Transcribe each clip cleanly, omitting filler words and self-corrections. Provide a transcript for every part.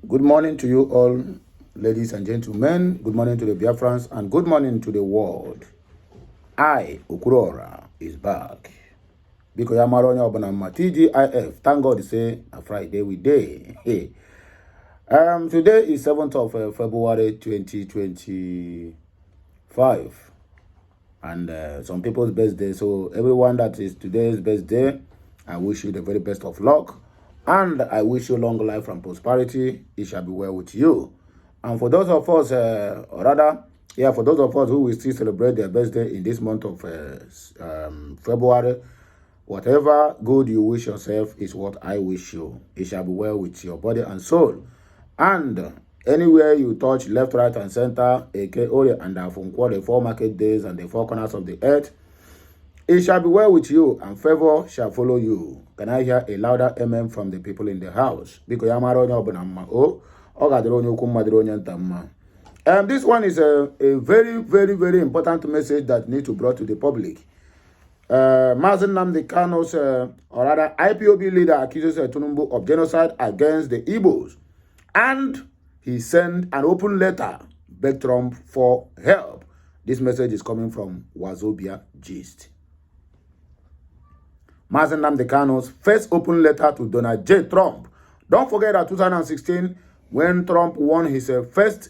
Good morning to you all, ladies and gentlemen. Good morning to the Biafrans and good morning to the world. I, Ukurora, is back. Because Yamaronya Obanama TGIF. Thank God say a Friday we day. Hey. Today is 7th of February 2025. And some people's birthday. So everyone that is today's birthday, I wish you the very best of luck. And I wish you long life and prosperity. It shall be well with you. And for those of us, for those of us who will still celebrate their birthday in this month of February, whatever good you wish yourself is what I wish you. It shall be well with your body and soul. And anywhere you touch, left, right, and center, aka and the 4 market days and the 4 corners of the earth, it shall be well with you, and favor shall follow you. Can I hear a louder amen from the people in the house? Because this one is a very, very, very important message that needs to be brought to the public. NNAMDI KANU's, or rather IPOB leader, accuses Tinubu of genocide against the Igbos. And he sent an open letter, begged Trump for help. This message is coming from Wazobia Gist. NNAMDI KANU's first open letter to Donald J. Trump. Don't forget that 2016, when Trump won his first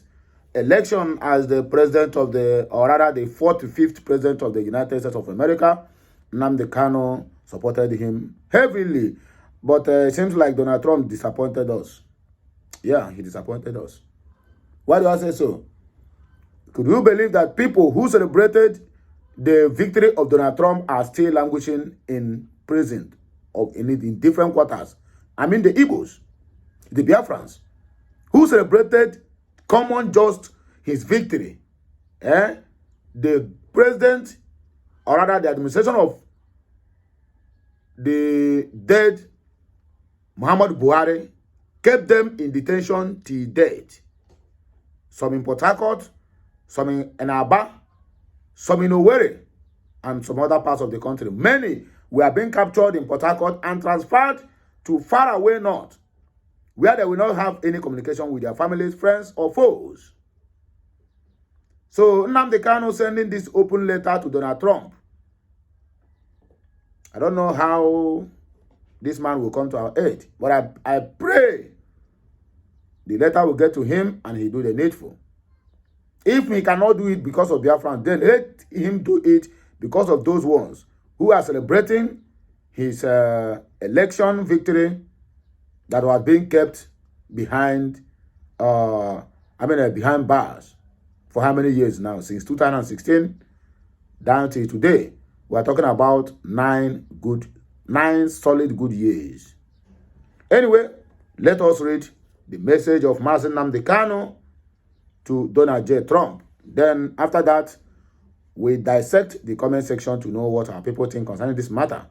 election as the president of the, or rather the 45th president of the United States of America, NNAMDI KANU supported him heavily. But it seems like Donald Trump disappointed us. Yeah, he disappointed us. Why do I say so? Could you believe that people who celebrated the victory of Donald Trump are still languishing in prison or in different quarters? I mean the Igbos, the Biafrans, who celebrated common just his victory. The president, or rather the administration of the dead Muhammad Buhari, kept them in detention till death. Some in Port Harcourt, some in Enaba, some in Owerri, and some other parts of the country. Many were being captured in Port Harcourt and transferred to far away north, where they will not have any communication with their families, friends, or foes. So NNAMDI KANU sending this open letter to Donald Trump. I don't know how this man will come to our aid, but I pray the letter will get to him and he do the needful. If he cannot do it because of Biafran, then let him do it because of those ones who are celebrating his election victory that was being kept behind, behind bars for how many years now? Since 2016 down till today. We are talking about 9 solid good years. Anyway, let us read the message of NNAMDI KANU to Donald J. Trump. Then after that, we dissect the comment section to know what our people think concerning this matter.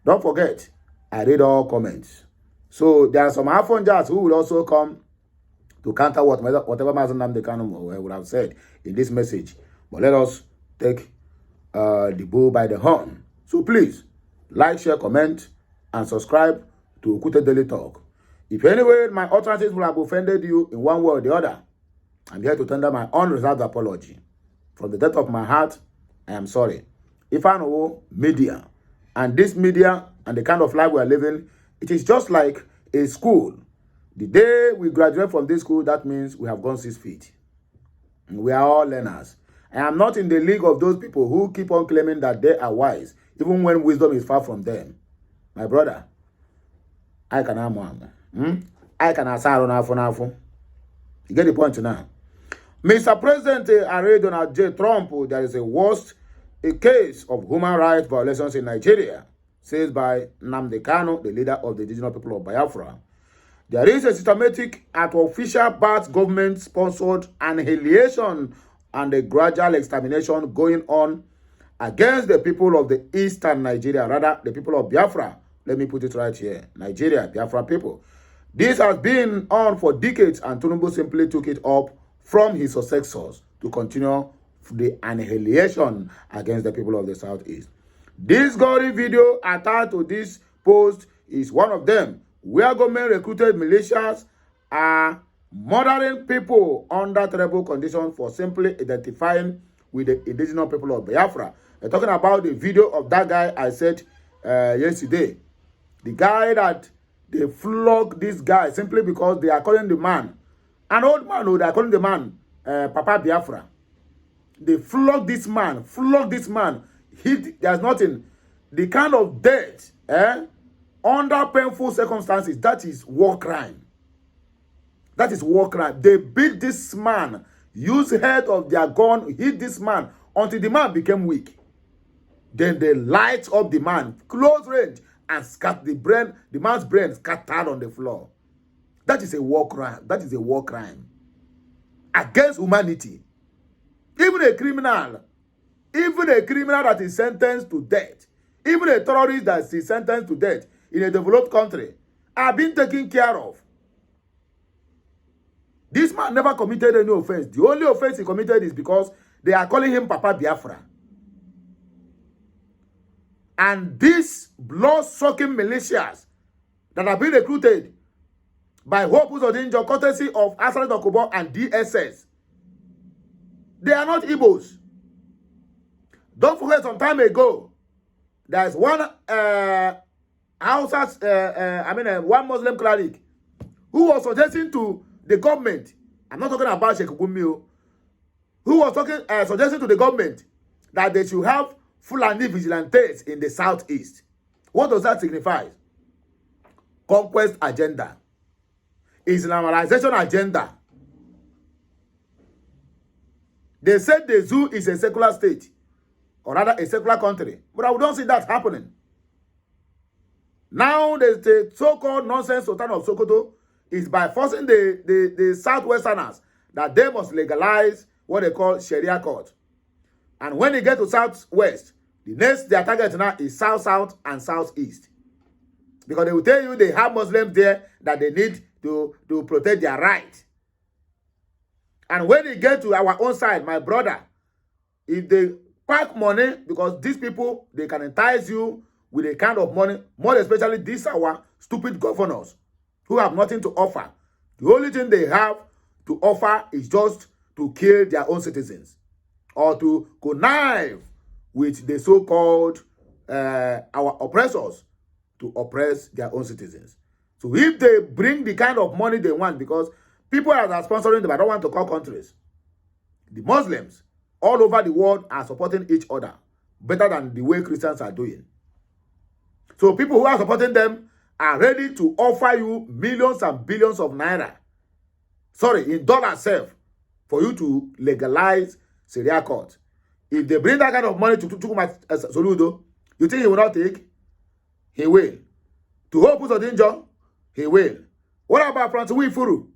Don't forget, I read all comments. So there are some Afon-jars who will also come to counter whatever NNAMDI KANU would have said in this message. But let us take the bull by the horn. So please, like, share, comment, and subscribe to Okute Daily Talk. If anyway my utterances will have offended you in one way or the other, I'm here to tender my unreserved apology. From the depth of my heart, I am sorry. If I know media, and this media and the kind of life we are living, it is just like a school. The day we graduate from this school, that means we have gone 6 feet. We are all learners. I am not in the league of those people who keep on claiming that they are wise, even when wisdom is far from them. My brother, I can I can asaro. You get the point now. Mr. President, Donald J. Trump, there is a case of human rights violations in Nigeria, says by NNAMDI KANU, the leader of the indigenous people of Biafra. There is a systematic and official bad government-sponsored annihilation and a gradual extermination going on against the people of the eastern Nigeria, rather the people of Biafra. Let me put it right here. Nigeria, Biafra people. This has been on for decades, and Tinubu simply took it up from his successors to continue the annihilation against the people of the southeast. This gory video attached to this post is one of them, where government recruited militias are murdering people under terrible conditions for simply identifying with the indigenous people of Biafra. They're talking about the video of that guy I said yesterday. The guy that they flog this guy simply because they are calling the man, an old man, they are calling the man Papa Biafra. They flog this man, there's nothing. The kind of death, under painful circumstances, that is war crime. That is war crime. They beat this man, use head of their gun, hit this man until the man became weak. Then they light up the man, close range, and scatter the man's brain scattered on the floor. That is a war crime. That is a war crime against humanity. Even a criminal that is sentenced to death, even a terrorist that is sentenced to death in a developed country, are being taken care of. This man never committed any offense. The only offense he committed is because they are calling him Papa Biafra. And these blood-sucking militias that have been recruited by Hope Uzodinjo, courtesy of Asari Dokubo and DSS, they are not Igbos. Don't forget, some time ago, there's one one Muslim cleric who was suggesting to the government, I'm not talking about Sheikh Gumio, who was suggesting to the government that they should have Fulani vigilantes in the southeast. What does that signify? Conquest agenda. Islamization agenda. They said the zoo is a secular state, or rather a secular country. But I don't see that happening. Now the so-called nonsense Sultan of Sokoto is by forcing the Southwesterners that they must legalize what they call Sharia court. And when they get to Southwest, the next their target now is South, and Southeast. Because they will tell you they have Muslims there that they need to protect their right. And when they get to our own side, my brother, if they pack money, because these people, they can entice you with a kind of money, more especially these our stupid governors who have nothing to offer. The only thing they have to offer is just to kill their own citizens or to connive with the so-called our oppressors to oppress their own citizens. So if they bring the kind of money they want, because people that are sponsoring them, I don't want to call countries, the Muslims all over the world are supporting each other better than the way Christians are doing. So people who are supporting them are ready to offer you millions and billions of naira, sorry, in dollars self, for you to legalize Sharia court. If they bring that kind of money to Chukwuma Soludo, you think he will not take? He will. To Hope Uzodinjo, he will. What about Francis Wifuru?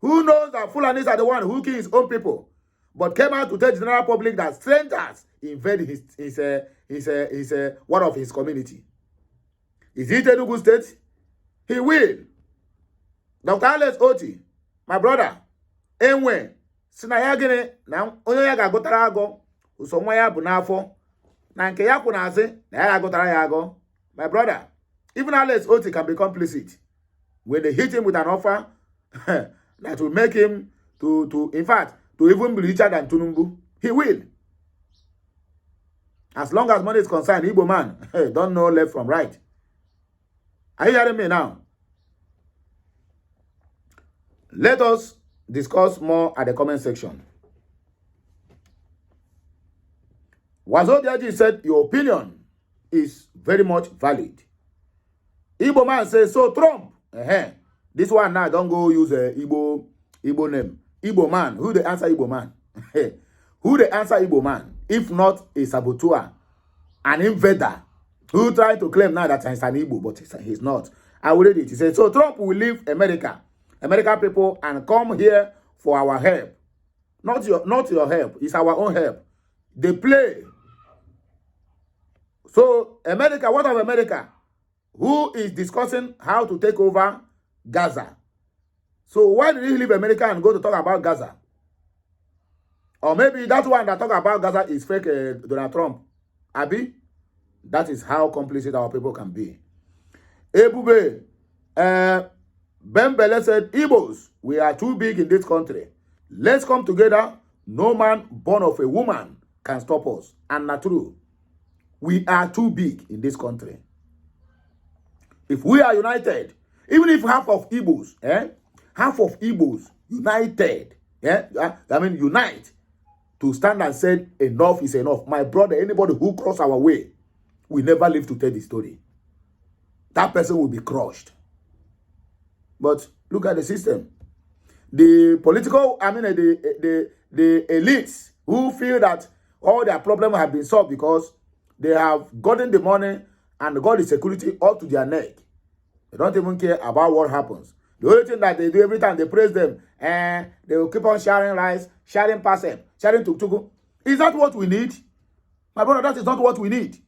Who knows that Fulanis are the one who killed his own people, but came out to tell the general public that strangers invade his one of his community? Is it Enugu State? He will. Dr. Alex Oti, my brother, Enwe, Sinayagene, now onye ya ga-agụtara agụ, uso nwa ya bụ n'afọ, na nke ya kwụ n'azị, na ya ga-agụtara ya agụ. My brother, even Alex Oti can be complicit when they hit him with an offer that will make him in fact, to even be richer than Tunumbu. He will. As long as money is concerned, Igbo man, hey, don't know left from right. Are you hearing me now? Let us discuss more at the comment section. Wazodiaji said, your opinion is very much valid. Igbo man says, so Trump, this one now, don't go use a Igbo name. Igbo man, who the answer Igbo man? Who the answer Igbo man? If not a saboteur, an invader, who tried to claim now that he's an Igbo, but he's not. I will read it. He said, so Trump will leave American people, and come here for our help. Not your help. It's our own help. They play. So America, what of America? Who is discussing how to take over Gaza? So why did he leave America and go to talk about Gaza? Or maybe that one that talk about Gaza is fake Donald Trump. Abi? That is how complicit our people can be. Ebube, Bembele said, Igbos, we are too big in this country. Let's come together. No man born of a woman can stop us. And not true. We are too big in this country. If we are united, even if half of Igbos, half of Igbos united, unite to stand and say enough is enough. My brother, anybody who cross our way, we never live to tell the story. That person will be crushed. But look at the system. The political, the elites who feel that all their problems have been solved because they have gotten the money and got the security up to their neck. They don't even care about what happens. The only thing that they do every time they praise them, and they will keep on sharing rice, sharing pasem, sharing tuktuku. Is that what we need? My brother, that is not what we need.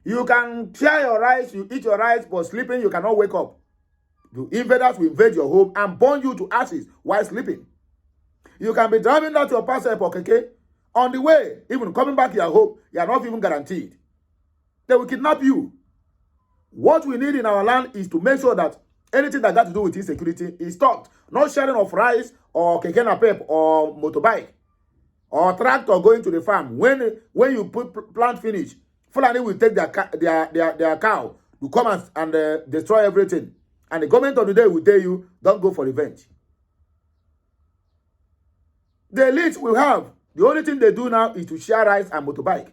You can share your rice, you eat your rice, but sleeping, you cannot wake up. The invaders will invade your home and burn you to ashes while sleeping. You can be driving out your passport or keke. On the way, even coming back to your home, you are not even guaranteed. They will kidnap you. What we need in our land is to make sure that anything that got to do with insecurity is stopped. Not sharing of rice or keke napep or motorbike or tractor going to the farm. When you plant finish, Fulani will take their cow to come and destroy everything. And the government of the day will tell you, don't go for revenge. The elite will have, the only thing they do now is to share rice and motorbike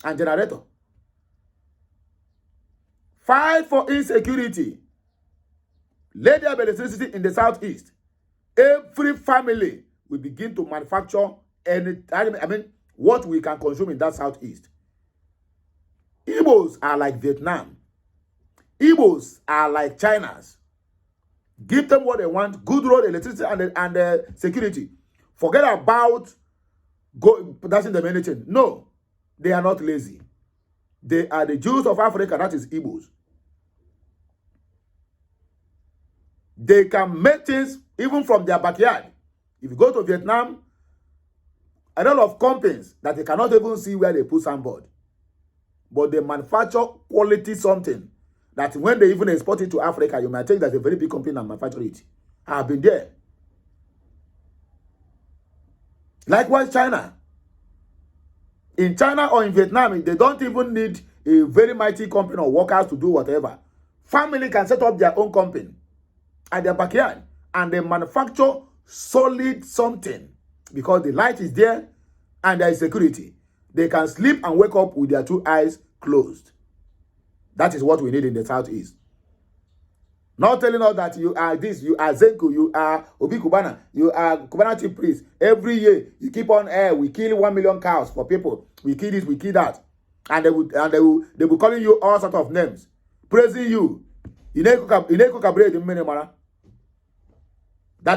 and generator. Fight for insecurity. Let there be electricity in the southeast. Every family will begin to manufacture what we can consume in that southeast. Igbos are like Vietnam. Igbos are like China's. Give them what they want, good road, electricity, and security. Forget about that's in the anything. No, they are not lazy. They are the Jews of Africa, that is Igbos. They can make things even from their backyard. If you go to Vietnam, a lot of companies that they cannot even see where they put sandboard. But they manufacture quality something that when they even export it to Africa, you might think that's a very big company and manufacture it. I have been there. Likewise, China. In China or in Vietnam, they don't even need a very mighty company or workers to do whatever. Family can set up their own company at their backyard and they manufacture solid something because the light is there and there is security. They can sleep and wake up with their two eyes closed. That is what we need in the southeast. Not telling us that you are this, you are Zenku, you are Obi Kubana, you are Kubana chief priest. Every year you keep on air. We kill 1 million cows for people. We kill this, we kill that, and they will calling you all sorts of names, praising you. That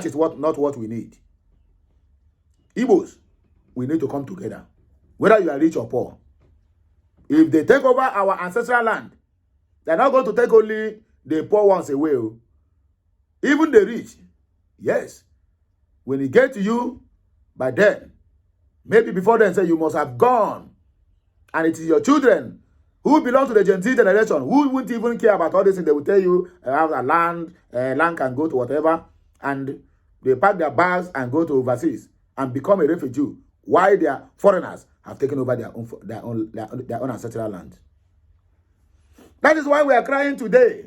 is not what we need. Igbos, we need to come together, whether you are rich or poor. If they take over our ancestral land, they're not going to take only the poor ones away. Even the rich, yes. When it gets to you, by then, maybe before then, say you must have gone. And it is your children who belong to the Gen Z generation who wouldn't even care about all this things. They will tell you, have a land can go to whatever. And they pack their bags and go to overseas and become a refugee. Why their foreigners have taken over their own ancestral land. That is why we are crying today.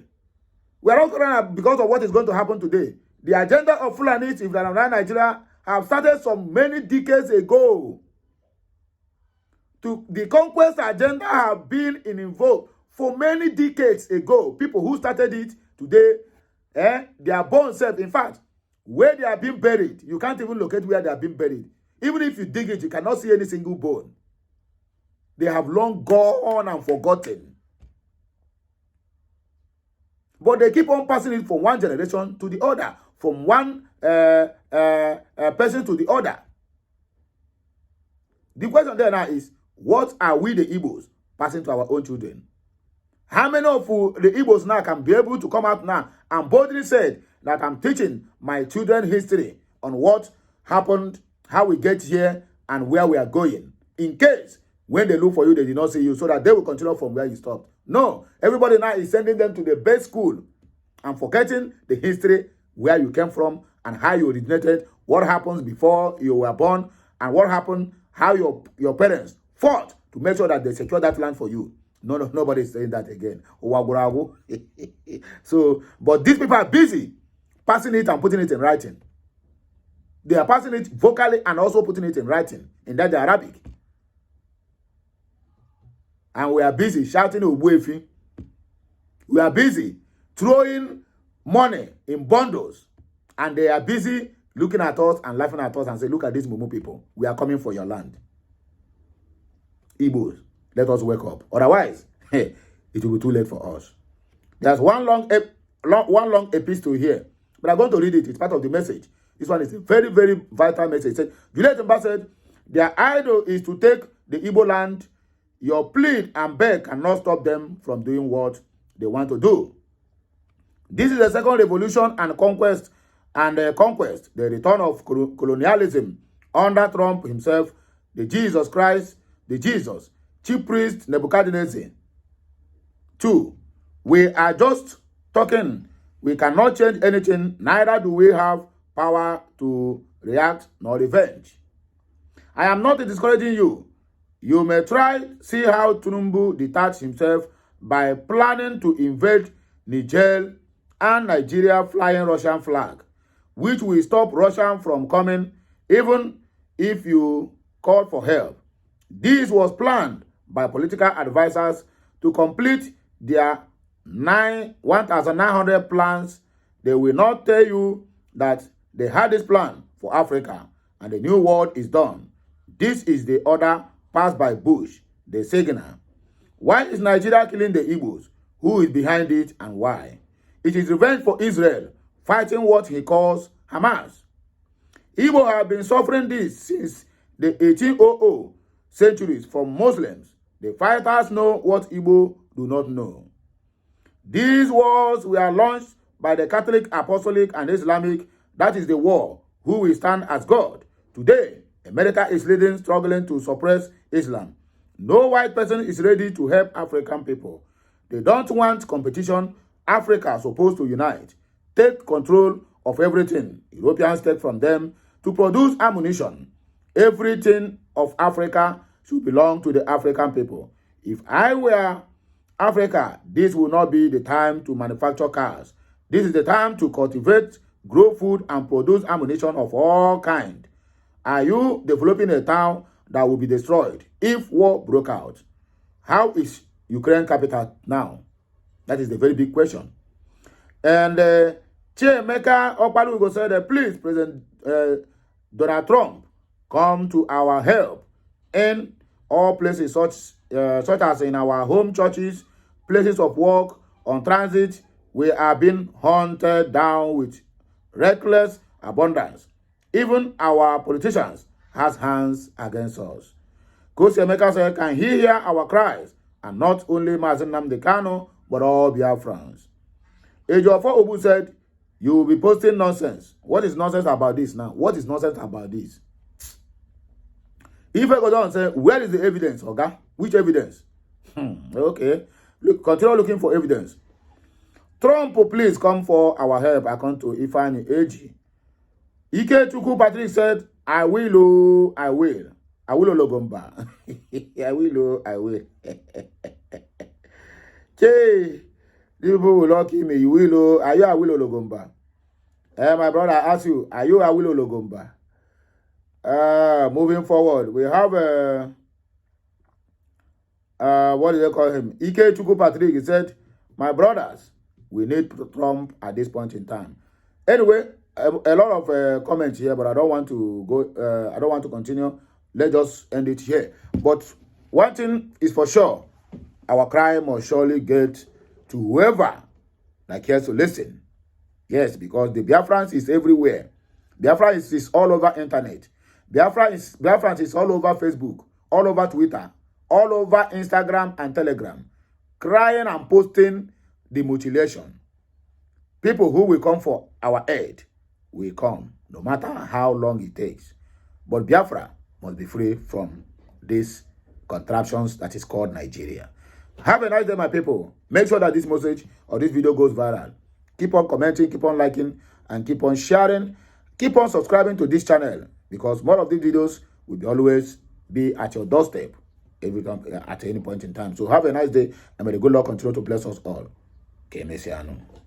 We are not crying because of what is going to happen today. The agenda of Fulanis in Nigeria have started some many decades ago. The conquest agenda have been in vogue for many decades ago. People who started it today, they are born safe. In fact, where they are being buried, you can't even locate where they are being buried. Even if you dig it, you cannot see any single bone. They have long gone and forgotten. But they keep on passing it from one generation to the other, from one person to the other. The question there now is, what are we the Igbos passing to our own children? How many of the Igbos now can be able to come out now and boldly say that I'm teaching my children history on what happened, how we get here, and where we are going? In case, when they look for you, they did not see you, so that they will continue from where you stopped. No, everybody now is sending them to the best school and forgetting the history where you came from and how you originated, what happens before you were born, and what happened, how your parents fought to make sure that they secure that land for you. No, nobody is saying that again. So, but these people are busy passing it and putting it in writing. They are passing it vocally and also putting it in writing in that Arabic. And we are busy shouting Obuefi. We are busy throwing money in bundles. And they are busy looking at us and laughing at us and say, look at these Mumu people. We are coming for your land. Igbos, let us wake up. Otherwise, it will be too late for us. There's one long epistle here. But I'm going to read it. It's part of the message. This one is a very, very vital message. It said, Juliet Mba said, their idol is to take the Igbo land. Your plead and beg cannot stop them from doing what they want to do. This is the second revolution and conquest, the return of colonialism under Trump himself, the Jesus Christ, the Jesus, chief priest Nebuchadnezzar. 2. We are just talking. We cannot change anything, neither do we have power to react nor revenge. I am not discouraging you. You may try, see how Tinubu detached himself by planning to invade Niger and Nigeria flying Russian flag, which will stop Russia from coming even if you call for help. This was planned by political advisors to complete their 1,900 plans. They will not tell you that they had this plan for Africa and the new world is done. This is the order passed by Bush, the signal. Why is Nigeria killing the Igbos? Who is behind it and why? It is revenge for Israel fighting what he calls Hamas. Igbo have been suffering this since the 1800 centuries from Muslims. The fighters know what Igbo do not know. These wars were launched by the Catholic, Apostolic, and Islamic. That is the war. Who will stand as God? Today, America is leading, struggling to suppress Islam. No white person is ready to help African people. They don't want competition. Africa is supposed to unite, take control of everything Europeans take from them to produce ammunition. Everything of Africa should belong to the African people. If I were Africa, this will not be the time to manufacture cars. This is the time to cultivate, grow food, and produce ammunition of all kinds. Are you developing a town that will be destroyed if war broke out? How is Ukraine capital now? That is the very big question. And Chiemeka Okpalugo said, please, President Donald Trump, come to our help in all places such as in our home churches, places of work, on transit. We are being hunted down with reckless abundance. Even our politicians has hands against us. Coach Emeka said, can he hear our cries? And not only NNAMDI KANU, but all Biafrans. Ejiofor Obu said, you will be posting nonsense. What is nonsense about this now? What is nonsense about this? If I go down and say, where is the evidence, Oga? Which evidence? Okay. Look, continue looking for evidence. Trump, please come for our help, according to Ifeanyi Eji. Ike Chukwu Patrick said, I will. I will Ologomba. I will. Okay. People will lucky me. You will. Are you Awilo Ologomba? My brother, I ask you, are you Awilo Ologomba? Moving forward, we have what do they call him? Ike Chukwu Patrick. He said, my brothers, we need Trump at this point in time. Anyway, a lot of comments here, but I don't want to go. I don't want to continue. Let's just end it here. But one thing is for sure, our cry must surely get to whoever that cares to listen. Yes, because the Biafrans is everywhere. Biafra is all over internet. Biafrans is all over Facebook, all over Twitter, all over Instagram and Telegram, crying and posting the mutilation. People who will come for our aid will come, no matter how long it takes. But Biafra must be free from these contraptions that is called Nigeria. Have a nice day, my people. Make sure that this message or this video goes viral. Keep on commenting, keep on liking, and keep on sharing. Keep on subscribing to this channel, because more of these videos will always be at your doorstep every time, at any point in time. So have a nice day, and may the good Lord continue to bless us all. KANU.